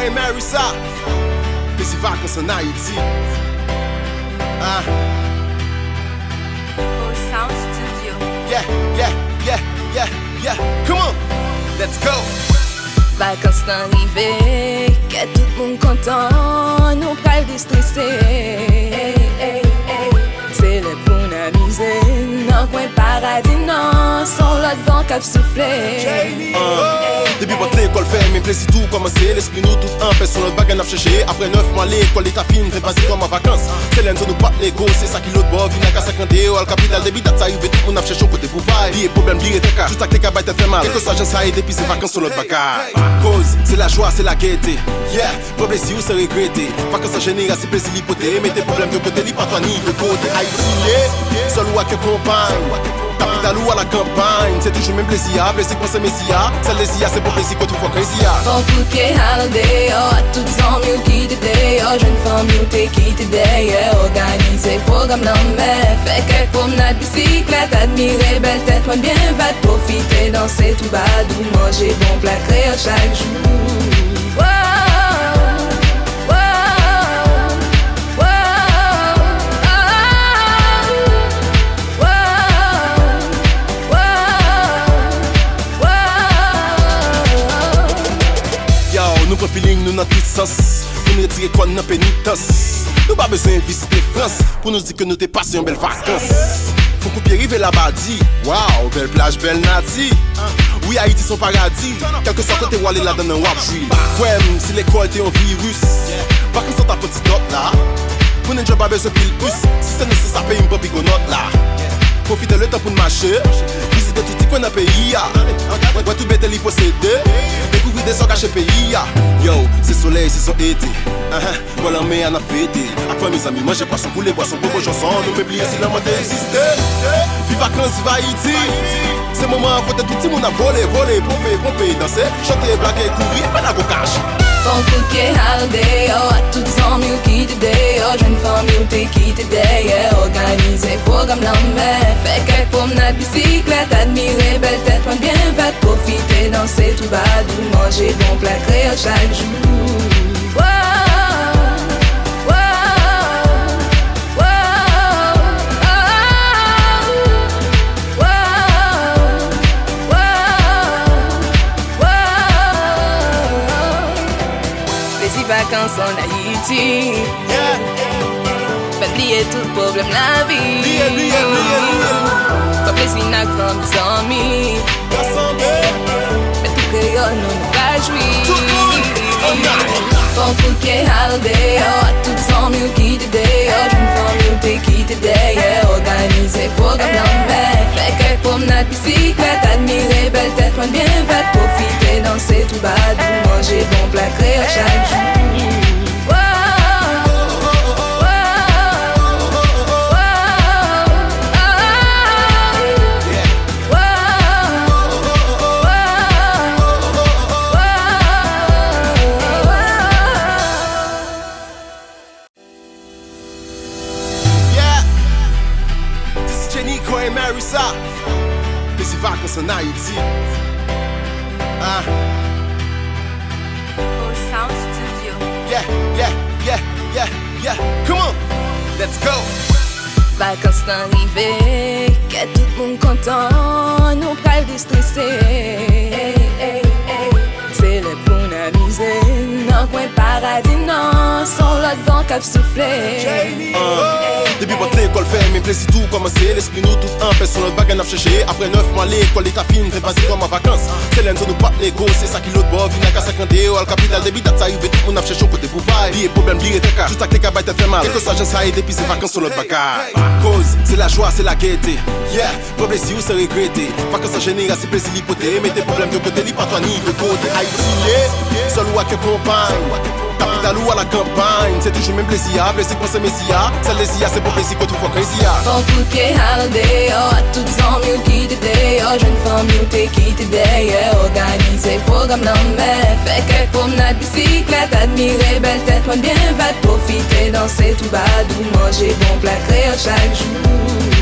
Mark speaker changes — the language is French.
Speaker 1: et Marissa. Les vacances en Haïti.
Speaker 2: Au Sound Studio.
Speaker 1: Yeah. Come on, let's go.
Speaker 2: Vacances t'arrivées, que tout le monde content, nous pas déstressés. C'est le pour n'amuser, non coin paradis, non, sans l'autre vent cap souffler.
Speaker 1: Depuis votre l'école fait, mes plaisirs tout commencer. L'esprit nous tout en paix sur notre bague à chercher. Après 9 mois, l'école l'état fine, fait passer comme en vacances. C'est l'un de nous pas l'égo, c'est ça qui l'autre bord. Vina qu'à 50 euros, le capital débit, ça arrive tout le monde a cherché côté pour faire. Lié problème, lié tes cas. Tout ça que t'es qu'à battre fait mal. Quelque chose, j'en sais, depuis ces vacances sur notre bagage. Cause, c'est la joie, c'est la gaieté. Yeah, pour plaisir, c'est regretter. Vacances en général, c'est plaisir l'hypothèse. Mais tes problèmes de côté, pas toi ni de côté. Haïti, seul ou à que compagne. Capital ou à la campagne, c'est toujours même plaisir. Plaisir pour ce messia. Celle des c'est pour plaisir quand tu vois crazy.
Speaker 2: Bon coup de pied holiday, à toutes les qui t'aider, jeune femme, qui t'aider, organiser programme l'emmène, fait que promenade bicyclette, admirer belle tête, moi bien va te profiter, danser tout badou, manger bon plat créole chaque jour.
Speaker 1: Nous prenons feeling, nous dans tout sens. Nous retirer quoi dans pénitence. Nous pas besoin de visiter France pour nous dire que nous t'es passé une belle vacances. Faut qu'on puisse arriver là-bas, dit waouh, belle plage, belle nati. Oui, Haïti son paradis. Quelque soit que t'es allé là dans un wap jouil. Ouais, si l'école t'es un virus, vacances sont ta petite top là. Pour ne pas besoin de pile plus. Si c'est nécessaire, paye une popi note là. Profitez le temps pour marcher. Visiter tout petit coin dans le pays. Ouais, tout bête les posséder. Découvrir des sons cachés pays. Yo, c'est soleil, c'est son été. Voilà, mais on a fêté. Après mes amis, manger poisson pour les boissons pour vos chansons. Nous m'oublier si la montée existe. Vive vacances, vive Haïti. C'est moment pour tout le monde à voler, pomper, danser, chanter, blaguer, courir, faire la gocache.
Speaker 2: Bon coup de pied holiday, à toutes les qui t'aider, jeune femme, qui t'aider, organiser programme l'emmène, fait que promenade bicyclette, admirer belle tête, moi bien va te profiter, danser tout badou, manger bon plat créole chaque jour. Vacances en Haïti. Pas oublier tout problème la vie. Pas plaisir n'a comme des amis. Mais tout créole nous pas jouir. Bon coup de pied holiday, à toutes les qui t'aider, jeune femme qui t'aider, organiser programme l'emmène, fait que promenade bicyclette, admirer belle tête, moi bien va te profiter, danser tout badou, manger bon plat créole chaque jour.
Speaker 1: Nico et Marissa. Les vacances en Haïti.
Speaker 2: Au Sound Studio.
Speaker 1: Yeah. Come on, let's go.
Speaker 2: Vacances t'arrivées, que tout le monde content, nous pas déstressés. C'est le pour n'amuser, non coin paradis, non, sans l'autre vent cap souffler.
Speaker 1: Depuis votre l'école fait, mes plaisirs tout commencer. L'esprit nous tout en paix sur notre bague à chercher. Après 9 mois, l'école l'état fine, fait passer comme en vacances. C'est l'un de nous pas l'égo, c'est ça qui l'autre bord. Vina qu'à 50 euros, le capital débit, ça arrive tout le monde a cherché côté pour faire. Lié problème, lié tes cas. Tout ça que t'es qu'à battre fait mal. Quelque chose, j'en sais, depuis ces vacances sur notre bagage. Cause, c'est la joie, c'est la gaieté. Yeah, pour plaisir, c'est regretter. Vacances en général, c'est plaisir l'hypothèse. Mais tes problèmes de côté, pas toi ni de côté. Haïti, seul ou à que compagne. Capital ou à la campagne, c'est toujours même plaisir. Plaisir pour ce messia. Celle des c'est pour plaisir quand tu vois crazy.
Speaker 2: Bon coup de pied holiday, à toutes les qui t'aider, jeune femme, qui t'aider, organiser programme l'emmène, fait que promenade bicyclette, admirer belle tête, moi bien va te profiter, danser tout badou, manger bon plat créole chaque jour.